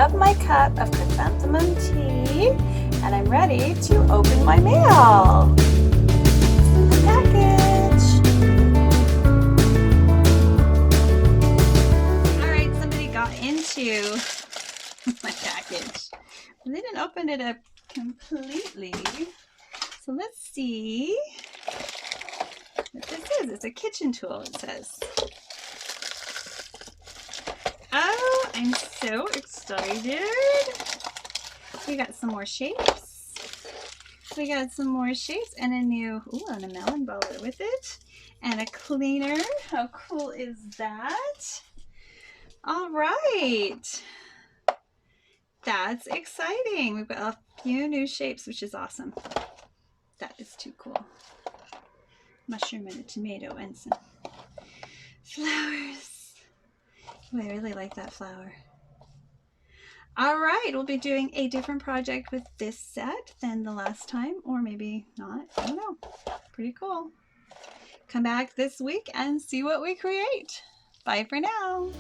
have my cup of chrysanthemum tea, and I'm ready to open my mail. The package. All right, somebody got into my package. They didn't open it up completely. So let's see what this is. It's a kitchen tool, it says. Oh, I'm so excited. We got some more shapes. We got some more shapes and a new, and a melon baller with it. And a cleaner. How cool is that? All right. That's exciting. We've got a few new shapes, which is awesome. That is too cool. Mushroom and a tomato and some flowers. Ooh, I really like that flower. All right, we'll be doing a different project with this set than the last time, or maybe not. I don't know. Pretty cool. Come back this week and see what we create. Bye for now.